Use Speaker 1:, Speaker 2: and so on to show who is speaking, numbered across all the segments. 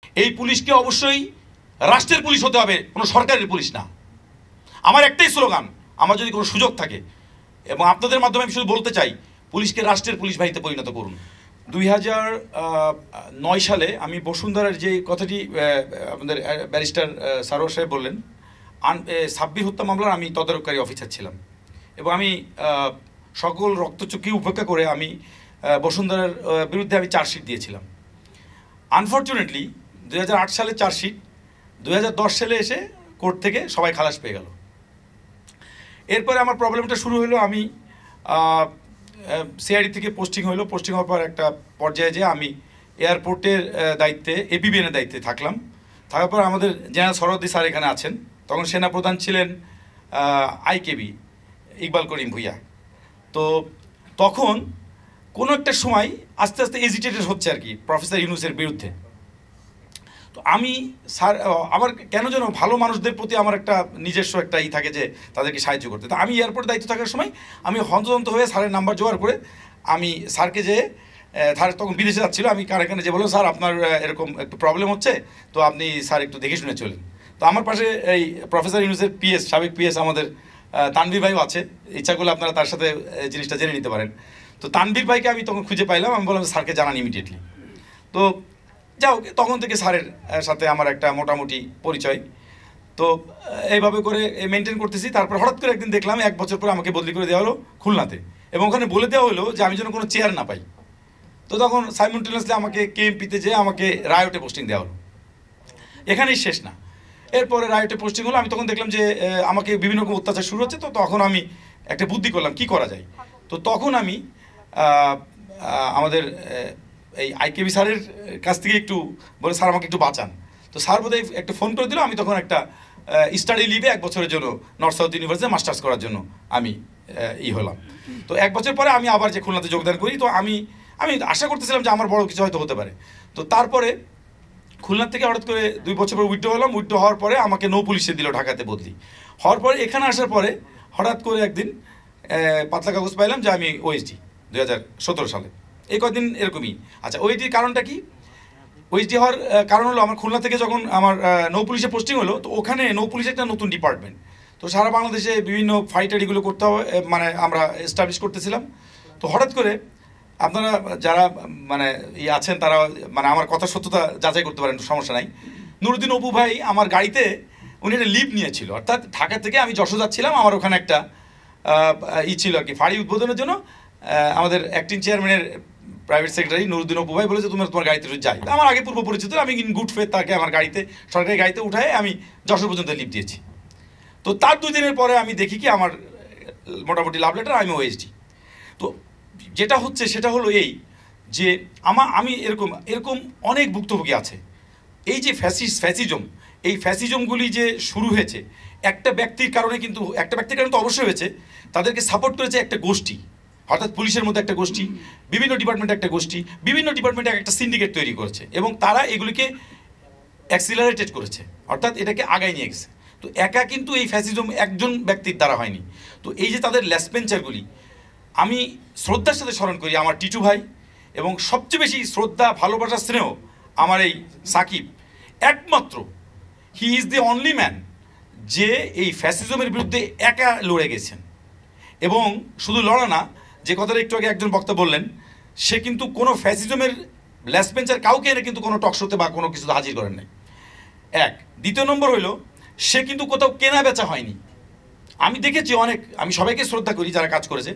Speaker 1: এই পুলিশকে অবশ্যই রাষ্ট্রের পুলিশ হতে হবে, কোনো সরকারের পুলিশ না। আমার একটাই স্লোগান, আমার যদি কোনো সুযোগ থাকে, এবং আপনাদের মাধ্যমে আমি শুধু বলতে চাই, পুলিশকে রাষ্ট্রের পুলিশ বাহিনীতে পরিণত করুন। 2009 সালে আমি বসুন্ধরার যে কথাটি আমাদের ব্যারিস্টার সারোয়ার সাহেব বললেন, সাব্বির হত্যা মামলার আমি তদারককারী অফিসার ছিলাম, এবং আমি সকল রক্তচক্ষু উপেক্ষা করে আমি বসুন্ধরার বিরুদ্ধে আমি চার্জশিট দিয়েছিলাম। আনফর্চুনেটলি 2008 সালে চার্জশিট, 2010 সালে এসে কোর্ট থেকে সবাই খালাস পেয়ে গেল। এরপরে আমার প্রবলেমটা শুরু হলো, আমি সিআইডি থেকে পোস্টিং হলো, পোস্টিং হওয়ার পর একটা পর্যায়ে যে আমি এয়ারপোর্টের দায়িত্বে, এপিবিএনের দায়িত্বে থাকলাম। থাকার পর আমাদের জেনারেল সরওয়ার্দী স্যার এখানে আছেন, তখন সেনাপ্রধান ছিলেন আইকেবি ইকবাল করিম ভুইয়া। তো তখন কোনো একটা সময় আস্তে আস্তে এজিটেটেড হচ্ছে আর কি প্রফেসর ইউনূসের বিরুদ্ধে। তো আমি স্যার, আমার কেন যেন ভালো মানুষদের প্রতি আমার একটা নিজস্ব একটা থাকে যে তাদেরকে সাহায্য করতে। তো আমি এয়ারপোর্টে দায়িত্ব থাকার সময় আমি হন্তদন্ত হয়ে স্যারের নাম্বার জোগাড় করে আমি স্যারকে যে স্যার তখন বিদেশে যাচ্ছিল, আমি কানে যে বললাম, স্যার আপনার এরকম একটু প্রবলেম হচ্ছে, তো আপনি স্যার একটু দেখে শুনে চলেন। তো আমার পাশে এই প্রফেসর ইউনূসের পিএস, সাবেক পিএস আমাদের তানভীর ভাইও আছে, ইচ্ছা করলে আপনারা তার সাথে জিনিসটা জেনে নিতে পারেন। তো তানভীর ভাইকে আমি তখন খুঁজে পাইলাম, আমি বললাম স্যারকে জানান ইমিডিয়েটলি। তো যাও, তখন থেকে স্যারের সাথে আমার একটা মোটামুটি পরিচয়। তো এইভাবে করে মেনটেন করতেছি। তারপর হঠাৎ করে একদিন দেখলাম 1 বছর পরে আমাকে বদলি করে দেওয়া হলো খুলনাতে, এবং ওখানে বলে দেওয়া হলো যে আমি যেন কোনো চেয়ার না পাই। তো তখন সাইমultaneously আমাকে কেএমপিতে যে আমাকে রায়টে পোস্টিং দেওয়া হলো। এখানেই শেষ না, এরপরে রায়টে পোস্টিং হলো। আমি তখন দেখলাম যে আমাকে বিভিন্ন রকম অত্যাচার শুরু হচ্ছে। তো তখন আমি একটা বুদ্ধি করলাম কি করা যায়। তো তখন আমি আমাদের এই আইকেবি স্যারের কাছ থেকে একটু বলে, স্যার আমাকে একটু বাঁচান। তো স্যার বোধহয় একটা ফোন করে দিল। আমি তখন একটা স্টাডি লিভে 1 বছরের জন্য নর্থ সাউথ ইউনিভার্সিটিতে মাস্টার্স করার জন্য আমি হলাম। তো 1 বছর পরে আমি আবার যে খুলনাতে যোগদান করি। তো আমি আশা করতেছিলাম যে আমার বড় কিছু হয়তো হতে পারে। তো তারপরে খুলনা থেকে হঠাৎ করে 2 বছর পরে উইথড্র হলাম। উইথড্র হওয়ার পরে আমাকে নৌ পুলিশে দিল ঢাকাতে বদলি। হওয়ার পরে এখানে আসার পরে হঠাৎ করে একদিন পাতলা কাগজ পাইলাম যে আমি ওএসডি 2017 সালে। এই কদিন এরকমই। আচ্ছা, ওএসডির কারণটা কি? ওএসডি হওয়ার কারণ হলো, আমার খুলনা থেকে যখন আমার নৌ পুলিশে পোস্টিং হলো, তো ওখানে নৌ পুলিশের একটা নতুন ডিপার্টমেন্ট। তো সারা বাংলাদেশে বিভিন্ন ফাইটার এগুলো করতে হবে, মানে আমরা এস্টাবলিশ করতেছিলাম। তো হঠাৎ করে আপনারা যারা মানে আছেন তারা মানে আমার কথা সত্যতা যাচাই করতে পারেন, সমস্যা নাই। নুরুদ্দিন অপু ভাই আমার গাড়িতে উনি একটা লিভ নিয়েছিল, অর্থাৎ ঢাকা থেকে আমি যশোর যাচ্ছিলাম, আমার ওখানে একটা ছিল আর কি ফাঁড়ি উদ্বোধনের জন্য। আমাদের অ্যাক্টিং চেয়ারম্যানের প্রাইভেট সেক্রেটারি নুরুদ্দিন অপু ভাই বলেছে তোমার গাড়িতে যাই। আমার আগে পূর্ব পরিচিত, আমি ইন গুড ফেথ তাকে আমার গাড়িতে, সরকারি গাড়িতে উঠায় আমি যশোর পর্যন্ত লিভ দিয়েছি। তো তার 2 দিনের পরে আমি দেখি কি আমার মোটামুটি লাভ লেটার, আমি ওএসডি। তো যেটা হচ্ছে সেটা হলো এই যে আমি এরকম অনেক ভুক্তভোগী আছে। এই যে ফ্যাসিজম, এই ফ্যাসিজমগুলি যে শুরু হয়েছে একটা ব্যক্তির কারণে, কিন্তু একটা ব্যক্তির কারণে তো অবশ্যই হয়েছে, তাদেরকে সাপোর্ট করেছে একটা গোষ্ঠী, অর্থাৎ পুলিশের মধ্যে একটা গোষ্ঠী, বিভিন্ন ডিপার্টমেন্টে একটা গোষ্ঠী, বিভিন্ন ডিপার্টমেন্টে একটা সিন্ডিকেট তৈরি করেছে, এবং তারা এগুলিকে অ্যাক্সিলারেটেড করেছে, অর্থাৎ এটাকে আগায় নিয়ে গেছে। তো একা কিন্তু এই ফ্যাসিজম একজন ব্যক্তির দ্বারা হয়নি। তো এই যে তাদের লেসপেঞ্চারগুলি আমি শ্রদ্ধার সাথে স্মরণ করি আমার টিটু ভাই, এবং সবচেয়ে বেশি শ্রদ্ধা, ভালোবাসা, স্নেহ আমার এই সাকিব। একমাত্র he is the only man যে এই ফ্যাসিজমের বিরুদ্ধে একা লড়ে গেছেন। এবং শুধু লড়া না, যে কথাটা একটু আগে একজন বক্তা বললেন, সে কিন্তু কোনো ফ্যাসিজমের লেসপেঞ্চার কাউকে এনে কিন্তু কোনো টকশোতে বা কোনো কিছুতে হাজির করেন নাই। 1 দ্বিতীয় নম্বর হইল, সে কিন্তু কোথাও কেনা বেচা হয়নি। আমি দেখেছি অনেক, আমি সবাইকে শ্রদ্ধা করি যারা কাজ করেছে,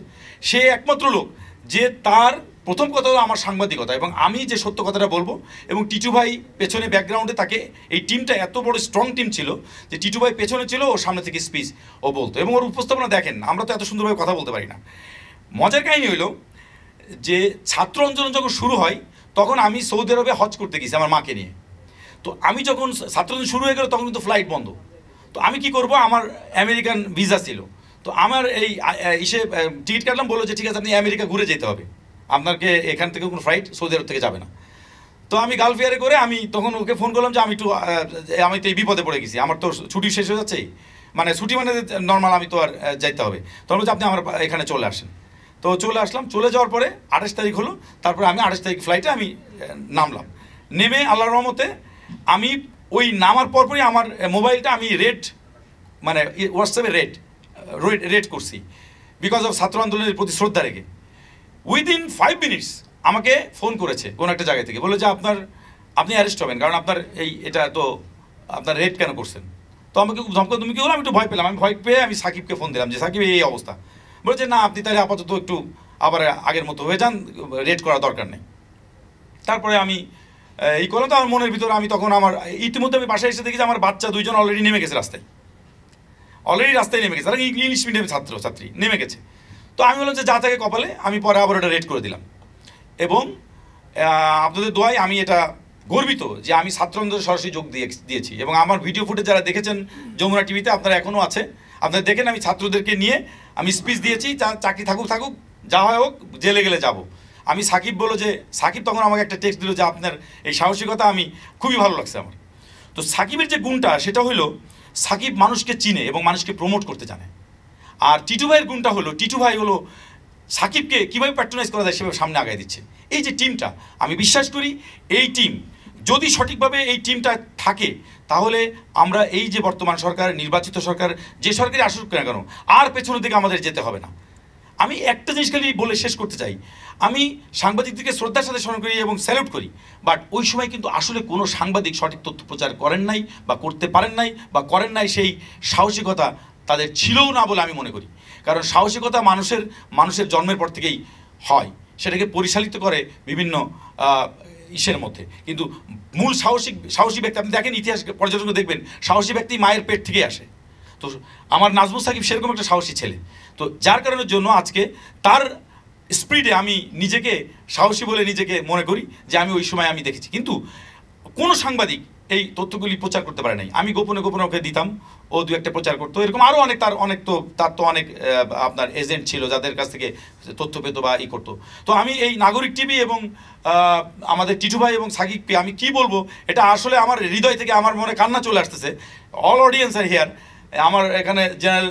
Speaker 1: সে একমাত্র লোক যে তার প্রথম কথা হলো আমার সাংবাদিকতা, এবং আমি যে সত্য কথাটা বলবো। এবং টিটু ভাই পেছনে ব্যাকগ্রাউন্ডে তাকে, এই টিমটা এত বড় স্ট্রং টিম ছিল যে টিটু ভাই পেছনে ছিল, ও সামনে থেকে স্পিচ ও বলতো, এবং ওর উপস্থাপনা দেখেন, আমরা তো এত সুন্দরভাবে কথা বলতে পারি না। মজার কাহিনী হইল যে ছাত্র আন্দোলন যখন শুরু হয়, তখন আমি সৌদি আরবে হজ করতে গেছি আমার মাকে নিয়ে। তো আমি যখন ছাত্র আন্দোলন শুরু হয়ে গেল, তখন কিন্তু ফ্লাইট বন্ধ। তো আমি কি করব, আমার আমেরিকান ভিসা ছিল। তো আমার এই টিকিট কাটলাম, বললো যে ঠিক আছে আপনি আমেরিকা ঘুরে যেতে হবে, আপনাকে এখান থেকে কোনো ফ্লাইট সৌদি আরব থেকে যাবে না। তো আমি গালফ এয়ারে করে আমি তখন ওকে ফোন করলাম যে আমি তো এই বিপদে পড়ে গেছি, আমার তো ছুটি শেষ হয়ে যাচ্ছে, মানে ছুটি মানে নর্মাল, আমি তো আর যাইতে হবে। তখন বলছে আপনি আমার এখানে চলে আসেন। তো চলে আসলাম। চলে যাওয়ার পরে 28 তারিখ হলো, তারপরে আমি 28 তারিখ ফ্লাইটে আমি নামলাম। নেমে আল্লাহর রহমতে আমি ওই নামার পরপরই আমার মোবাইলটা আমি রেড, মানে হোয়াটসঅ্যাপে রেড করছি, বিকজ অফ ছাত্র আন্দোলনের প্রতি শ্রদ্ধা রেখে। উইদিন 5 মিনিটস আমাকে ফোন করেছে কোনো একটা জায়গা থেকে, বলে যে আপনি অ্যারেস্ট হবেন, কারণ আপনার এটা তো আপনার রেড কেন করছেন। তো আমাকে খুব ধমকা তুমি কি হলো, আমি একটু ভয় পেলাম। আমি ভয় পেয়ে আমি সাকিবকে ফোন দিলাম যে সাকিব এই অবস্থা। বলেছে না আপনি তাহলে আপাতত একটু আবার আগের মতো হয়ে যান, রেড করার দরকার নেই। তারপরে আমি এই করলাম। তো আমার মনের ভিতরে আমি তখন ইতিমধ্যে আমি বাসায় এসে দেখি যে আমার বাচ্চা 2জন অলরেডি নেমে গেছে রাস্তায়, নেমে গেছে, তারা ইংলিশ মিডিয়ামের ছাত্রী নেমে গেছে। তো আমি বললাম যে যা থাকে কপালে, আমি পরে আবার ওটা রেড করে দিলাম। এবং আপনাদের দোয়ায় আমি এটা গর্বিত যে আমি ছাত্র আন্দোলনে সরাসরি যোগ দিয়েছি। এবং আমার ভিডিও ফুটেজ যারা দেখেছেন যমুনা টিভিতে, আপনারা এখনও আছে, আপনারা দেখেন আমি ছাত্রদেরকে নিয়ে আমি স্পিচ দিয়েছি, চাকরি থাকুক যা হয় হোক, জেলে গেলে যাব। আমি সাকিব তখন আমাকে একটা টেক্সট দিল যে আপনার এই সাহসিকতা আমি খুবই ভালো লাগছে আমার। তো সাকিবের যে গুণটা সেটা হলো সাকিব মানুষকে চিনে এবং মানুষকে প্রমোট করতে জানে। আর টিটু ভাইয়ের গুণটা হলো টিটু ভাই হলো সাকিবকে কীভাবে প্যাট্রোনাইজ করা যায় সেভাবে সামনে আগায় দিচ্ছে। এই যে টিমটা, আমি বিশ্বাস করি এই টিম যদি সঠিকভাবে এই টিমটা থাকে, তাহলে আমরা এই যে বর্তমান সরকার, নির্বাচিত সরকার, যে সরকারই আসুক না কেন, আর পেছনের দিকে আমাদের যেতে হবে না। আমি একটা জিনিস খালি বলে শেষ করতে চাই, আমি সাংবাদিকদেরকে শ্রদ্ধার সাথে স্মরণ করি এবং স্যালুট করি, বাট ওই সময় কিন্তু আসলে কোনো সাংবাদিক সঠিক তথ্য প্রচার করেন নাই বা করতে পারেন নাই বা করেন নাই, সেই সাহসিকতা তাদের ছিলও না বলে আমি মনে করি। কারণ সাহসিকতা মানুষের জন্মের পর থেকেই হয়, সেটাকে পরিচালিত করে বিভিন্ন ইসের মধ্যে। কিন্তু মূল সাহসী ব্যক্তি, আপনি দেখেন ইতিহাস পর্যটন দেখবেন, সাহসী ব্যক্তি মায়ের পেট থেকে আসে। তো আমার নাজমুল সাকিব সেরকম একটা সাহসী ছেলে। তো যার কারণের জন্য আজকে তার স্পিডে আমি নিজেকে সাহসী বলে নিজেকে মনে করি যে আমি ওই সময় আমি দেখেছি। কিন্তু কোনো সাংবাদিক এই তথ্যগুলি প্রচার করতে পারে নাই। আমি গোপনে ওকে দিতাম, ও 2-1টা প্রচার করতো। এরকম আরও অনেক তার তো অনেক আপনার এজেন্ট ছিল যাদের কাছ থেকে তথ্য পেতো বা করতো। তো আমি এই নাগরিক টিভি এবং আমাদের টিটু ভাই এবং সাকিবকে আমি কি বলবো, এটা আসলে আমার হৃদয় থেকে আমার মনে কান্না চলে আসতেছে। অল অডিয়েন্স আর হিয়ার, আমার এখানে জেনারেল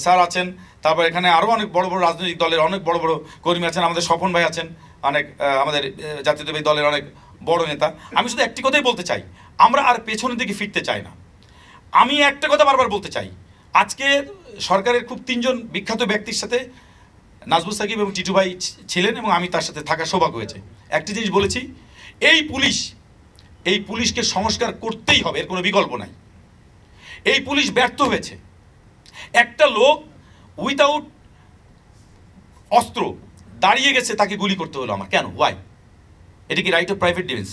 Speaker 1: স্যার আছেন, তারপর এখানে আরও অনেক বড় বড় রাজনৈতিক দলের অনেক বড় বড় কর্মী আছেন, আমাদের স্বপন ভাই আছেন, অনেক আমাদের জাতীয়তাবাদী দলের অনেক বড় নেতা। আমি শুধু একটি কথাই বলতে চাই, আমরা আর পেছনের দিকে ফিরতে চাই না। আমি একটা কথা বারবার বলতে চাই, আজকে সরকারের খুব 3জন বিখ্যাত ব্যক্তির সাথে নাজমুল সাকিব এবং টিটু ভাই ছিলেন এবং আমি তার সাথে থাকার সৌভাগ্য হয়েছে। একটি জিনিস বলেছি, এই পুলিশকে সংস্কার করতেই হবে, এর কোনো বিকল্প নাই। এই পুলিশ ব্যর্থ হয়েছে। একটা লোক উইথাউট অস্ত্র দাঁড়িয়ে গেছে, তাকে গুলি করতে হলো আমার, কেন? ওয়াই? এটা কি রাইট অফ প্রাইভেট ডিফেন্স?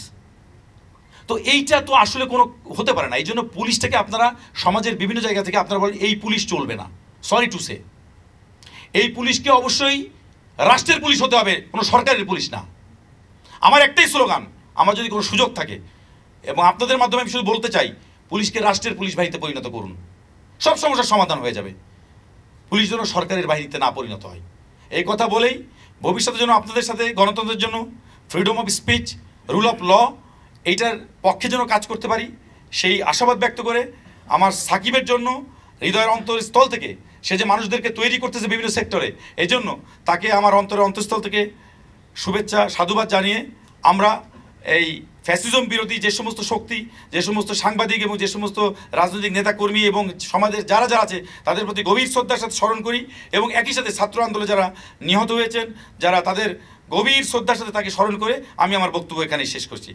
Speaker 1: তো এইটা তো আসলে কোনো হতে পারে না। এই জন্য পুলিশটাকে আপনারা সমাজের বিভিন্ন জায়গা থেকে আপনারা বলেন এই পুলিশ চলবে না, সরি টু সে, এই পুলিশকে অবশ্যই রাষ্ট্রের পুলিশ হতে হবে, কোনো সরকারের পুলিশ না। আমার একটাই স্লোগান, আমার যদি কোনো সুযোগ থাকে এবং আপনাদের মাধ্যমে আমি শুধু বলতে চাই, পুলিশকে রাষ্ট্রের পুলিশ বাহিনীতে পরিণত করুন, সব সমস্যার সমাধান হয়ে যাবে। পুলিশ যেন সরকারের বাহিনীতে না পরিণত হয়, এই কথা বলেই ভবিষ্যতে যেন আপনাদের সাথে গণতন্ত্রের জন্য, freedom of speech, rule of law, এইটার পক্ষে যেন কাজ করতে পারি, সেই আশাবাদ ব্যক্ত করে আমার সাকিবের জন্য হৃদয়ের অন্তরস্থল থেকে, সে যে মানুষদেরকে তৈরি করতেছে বিভিন্ন সেক্টরে, এই জন্য তাকে আমার অন্তরস্থল থেকে শুভেচ্ছা সাধুবাদ জানিয়ে আমরা এই ফ্যাসিজম বিরোধী যে সমস্ত শক্তি, যে সমস্ত সাংবাদিক এবং যে সমস্ত রাজনৈতিক নেতাকর্মী এবং সমাজের যারা আছে তাদের প্রতি গভীর শ্রদ্ধার সাথে স্মরণ করি এবং একই সাথে ছাত্র আন্দোলনে যারা নিহত হয়েছেন, যারা তাদের গভীর শ্রদ্ধার সাথে তাকে স্মরণ করে আমি আমার বক্তব্য এখানে শেষ করছি।